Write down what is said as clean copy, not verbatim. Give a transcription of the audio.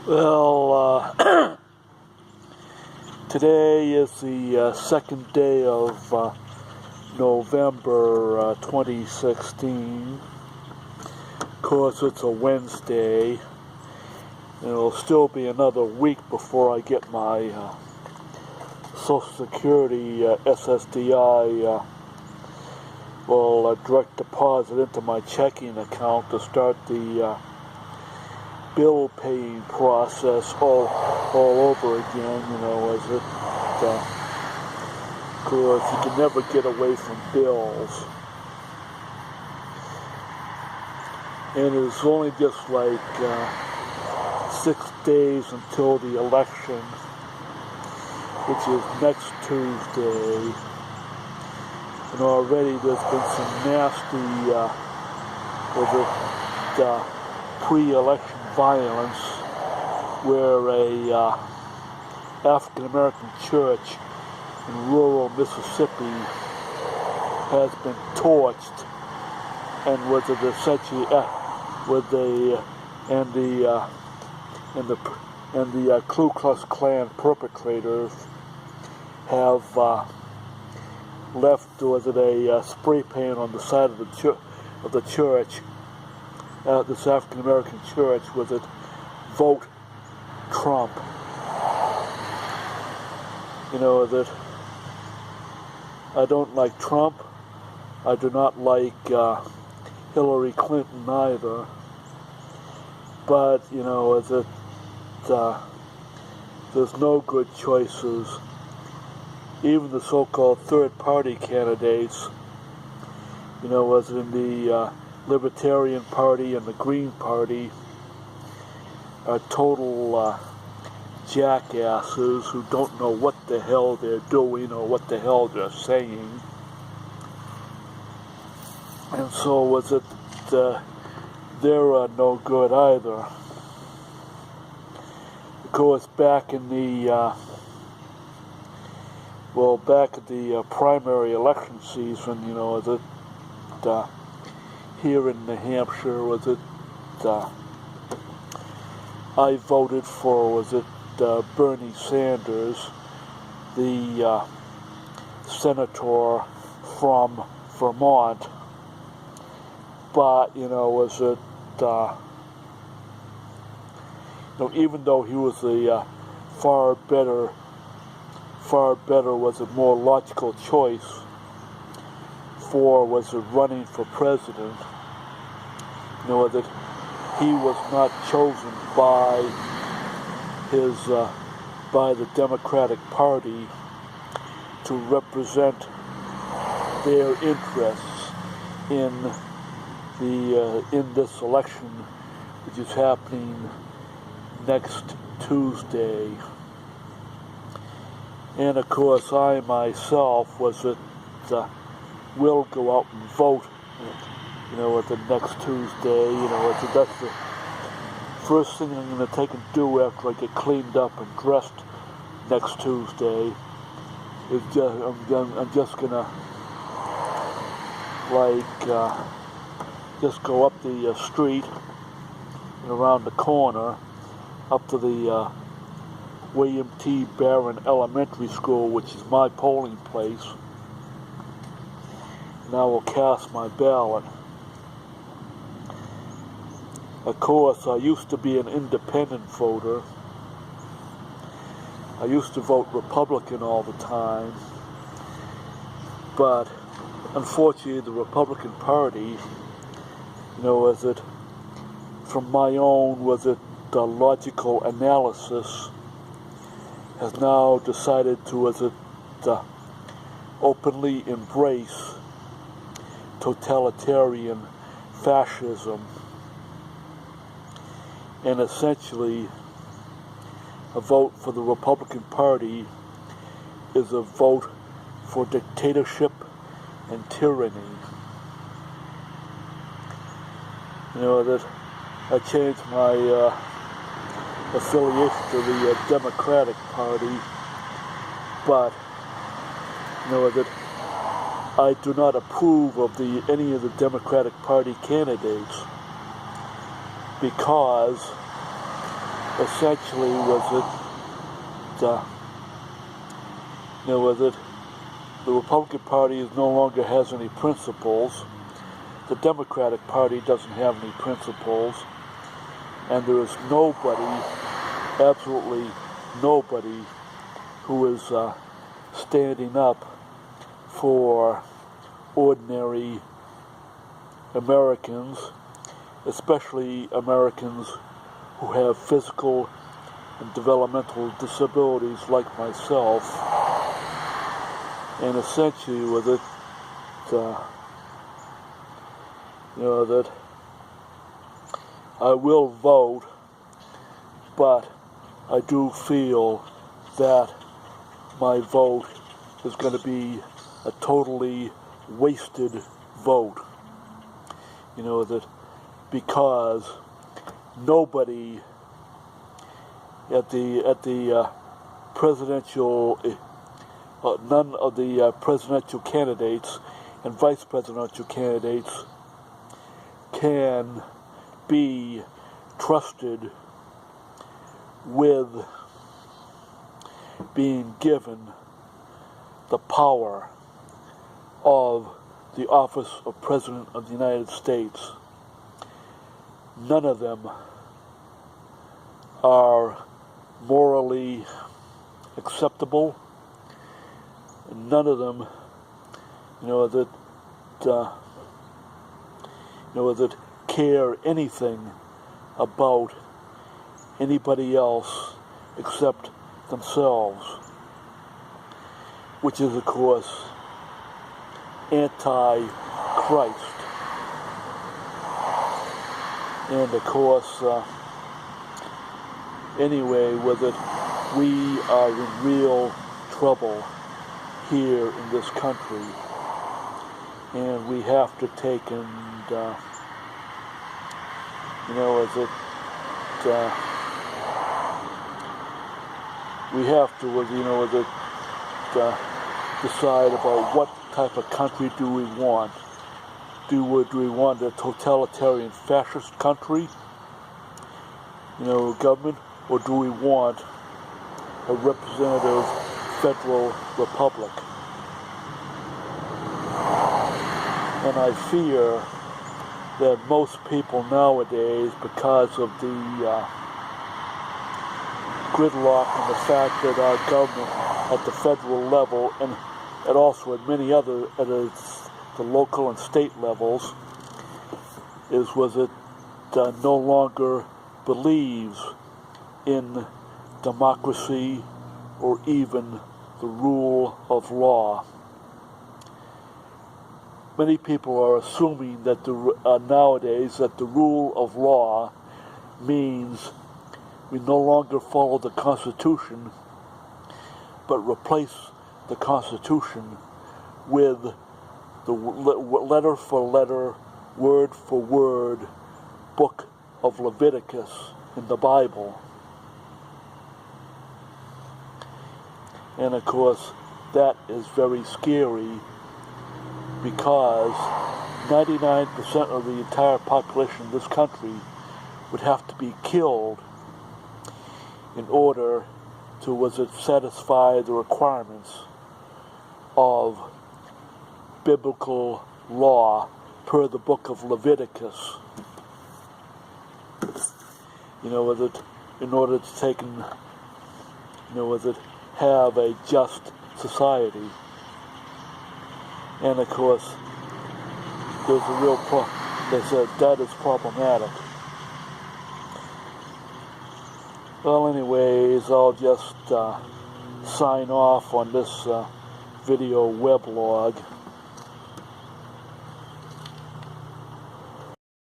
Well, today is the second day of November 2016. Of course, it's a Wednesday, and it'll still be another week before I get my Social Security SSDI direct deposit into my checking account to start the bill paying process all over again, as it, of course, you can never get away from bills. And it's only just like 6 days until the election, which is next Tuesday. And already there's been some nasty, pre-election violence where a African-American church in rural Mississippi has been torched, and was it essentially the Ku Klux Klan perpetrators have left a spray paint on the side of the church. This African-American church, was it vote Trump. That I don't like Trump. I do not like Hillary Clinton either. But, there's no good choices. Even the so-called third-party candidates, as in the Libertarian Party and the Green Party, are total jackasses who don't know what the hell they're doing or what the hell they're saying. And so they're no good either. Of course, back in the primary election season, here in New Hampshire, I voted for, Bernie Sanders, the senator from Vermont. But, even though he was a far better, more logical choice for, running for president, that he was not chosen by the Democratic Party to represent their interests in this election, which is happening next Tuesday. And of course, I myself will go out and vote, at the next Tuesday. That's the first thing I'm going to take and do after I get cleaned up and dressed next Tuesday. I'm just gonna just go up the street and around the corner up to the William T. Barron Elementary School, which is my polling place, and I will cast my ballot. Of course, I used to be an independent voter. I used to vote Republican all the time, but unfortunately the Republican Party, from my own, logical analysis, has now decided to, openly embrace totalitarian fascism. And essentially, a vote for the Republican Party is a vote for dictatorship and tyranny. That I changed my affiliation to the Democratic Party, but that I do not approve of any of the Democratic Party candidates, because essentially was it the Republican Party no longer has any principles. The Democratic Party doesn't have any principles, and there is nobody, absolutely nobody, who is standing up for ordinary Americans, especially Americans who have physical and developmental disabilities like myself. And essentially with it, that I will vote, but I do feel that my vote is going to be a totally wasted vote. That because nobody at the presidential, none of the presidential candidates and vice presidential candidates can be trusted with being given the power of the office of President of the United States. None of them are morally acceptable. None of them, that care anything about anybody else except themselves, which is, of course, anti-Christ. And of course, anyway, with it, we are in real trouble here in this country, and we have to take and we have to decide about what type of country do we want. Do we want a totalitarian fascist country, government, or do we want a representative federal republic? And I fear that most people nowadays, because of the gridlock and the fact that our government at the federal level and also at many other, the local and state levels, no longer believes in democracy or even the rule of law. Many people are assuming that nowadays that the rule of law means we no longer follow the Constitution, but replace the Constitution with the letter for letter, word for word book of Leviticus in the Bible. And of course, that is very scary, because 99% of the entire population of this country would have to be killed in order to satisfy the requirements of biblical law per the book of Leviticus. In order to take and, have a just society. And of course, there's a real they said that is problematic. Well, anyways, I'll just sign off on this video weblog.